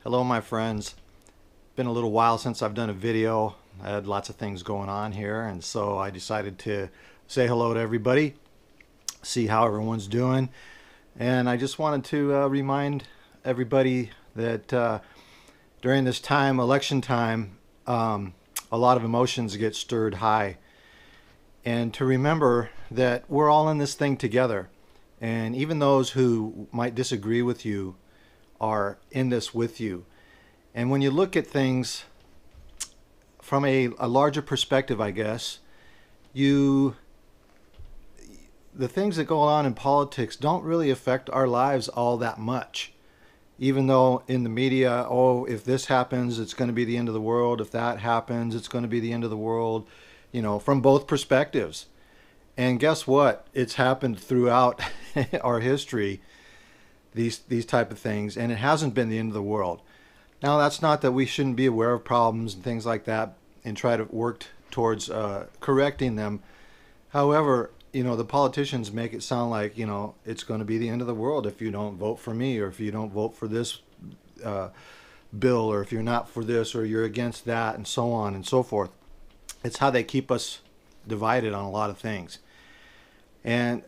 Hello my friends. Been a little while since I've done a video. I had lots of things going on here, and so I decided to say hello to everybody, see how everyone's doing. And I just wanted to remind everybody that during this time, election time, a lot of emotions get stirred high. And to remember that we're all in this thing together. And even those who might disagree with you are in this with you. And when you look at things from a larger perspective, I guess, the things that go on in politics don't really affect our lives all that much. Even though in the media, oh, if this happens, it's going to be the end of the world. If that happens, it's going to be the end of the world, from both perspectives. And guess what? It's happened throughout our history, these type of things, and it hasn't been the end of the world. Now, that's not that we shouldn't be aware of problems and things like that and try to work towards correcting them. However, the politicians make it sound like, it's going to be the end of the world if you don't vote for me, or if you don't vote for this bill, or if you're not for this, or you're against that, and so on and so forth. It's how they keep us divided on a lot of things. And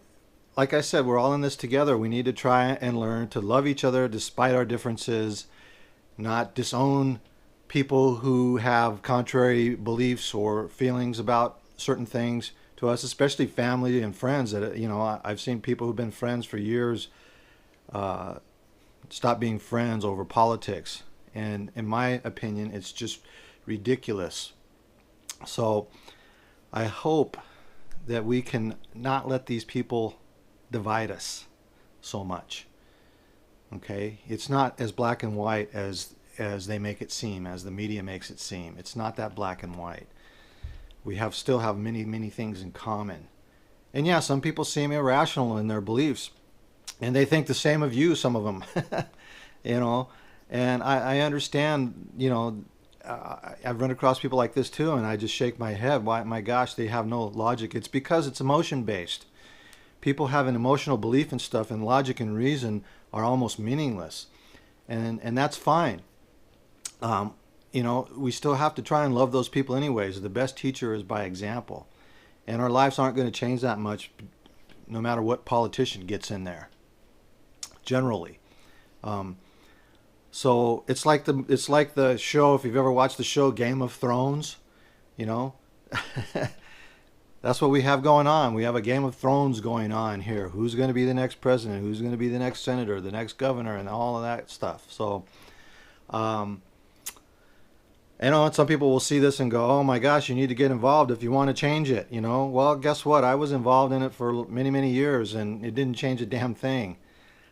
like I said, we're all in this together. We need to try and learn to love each other despite our differences, not disown people who have contrary beliefs or feelings about certain things to us, especially family and friends. That I've seen people who've been friends for years stop being friends over politics, and in my opinion, it's just ridiculous. So I hope that we can not let these people divide us so much. Okay, it's not as black and white as they make it seem, as the media makes it seem. It's not that black and white. We still have many things in common. And yeah, some people seem irrational in their beliefs, and they think the same of you, some of them. And I understand. I've run across people like this too, and I just shake my head. Why, my gosh, they have no logic. It's because it's emotion based. People have an emotional belief in stuff, and logic and reason are almost meaningless, and that's fine. We still have to try and love those people anyways. The best teacher is by example, and our lives aren't going to change that much, no matter what politician gets in there. Generally, so it's like the show. If you've ever watched the show Game of Thrones, that's what we have going on. We have a Game of Thrones going on here. Who's going to be the next president? Who's going to be the next senator, the next governor, and all of that stuff. So, some people will see this and go, oh my gosh, you need to get involved if you want to change it. Well, guess what? I was involved in it for many years, and it didn't change a damn thing.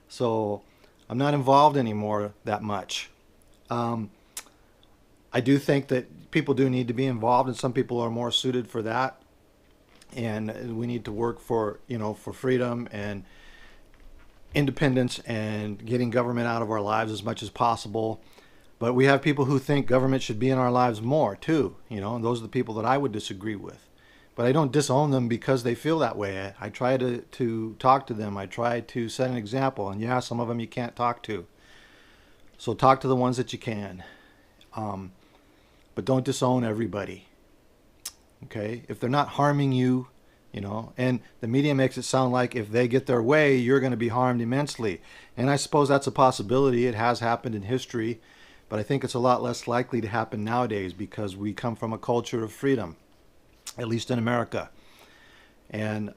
So I'm not involved anymore that much. I do think that people do need to be involved, and some people are more suited for that. And we need to work for freedom and independence and getting government out of our lives as much as possible. But we have people who think government should be in our lives more too, and those are the people that I would disagree with. But I don't disown them because they feel that way. I try to talk to them. I try to set an example. And yeah, some of them you can't talk to. So talk to the ones that you can. But don't disown everybody. Okay? If they're not harming you, and the media makes it sound like if they get their way, you're going to be harmed immensely. And I suppose that's a possibility. It has happened in history. But I think it's a lot less likely to happen nowadays because we come from a culture of freedom, at least in America. And,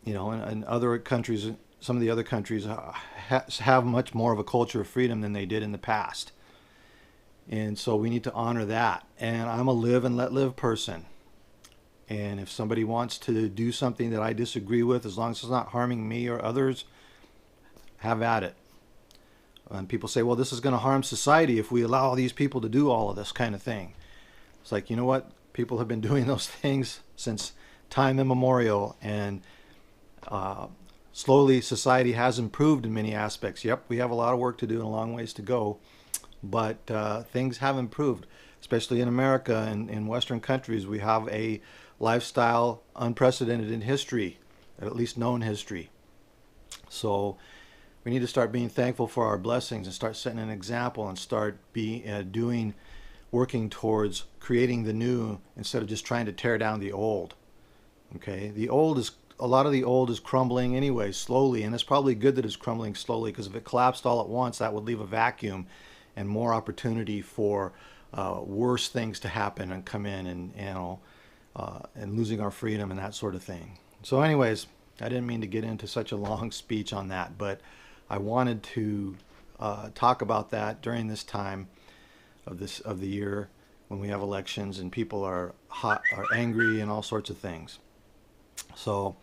in other countries, some of the other countries have much more of a culture of freedom than they did in the past. And so we need to honor that. And I'm a live and let live person. And if somebody wants to do something that I disagree with, as long as it's not harming me or others, have at it. And people say, well, this is going to harm society if we allow these people to do all of this kind of thing. It's like, you know what? People have been doing those things since time immemorial, and slowly society has improved in many aspects. Yep, we have a lot of work to do and a long ways to go, but things have improved, especially in America and in Western countries. We have a lifestyle unprecedented in history, at least known history. So We need to start being thankful for our blessings and start setting an example and start working towards creating the new instead of just trying to tear down the old. Okay, a lot of the old is crumbling anyway, slowly, and it's probably good that it's crumbling slowly, because if it collapsed all at once, that would leave a vacuum and more opportunity for worse things to happen and come in, and losing our freedom and that sort of thing. So anyways, I didn't mean to get into such a long speech on that, but I wanted to talk about that during this time of the year when we have elections and people are angry and all sorts of things. So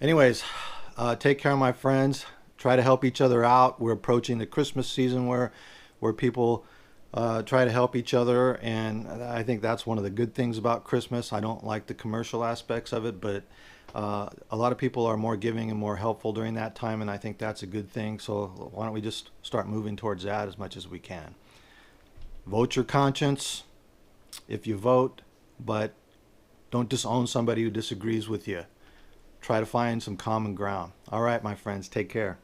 anyways, take care, my friends. Try to help each other out. We're approaching the Christmas season where people try to help each other, and I think that's one of the good things about Christmas. I don't like the commercial aspects of it, but a lot of people are more giving and more helpful during that time, and I think that's a good thing. So why don't we just start moving towards that as much as we can. Vote your conscience if you vote, but don't disown somebody who disagrees with you. Try to find some common ground. All right, my friends, take care.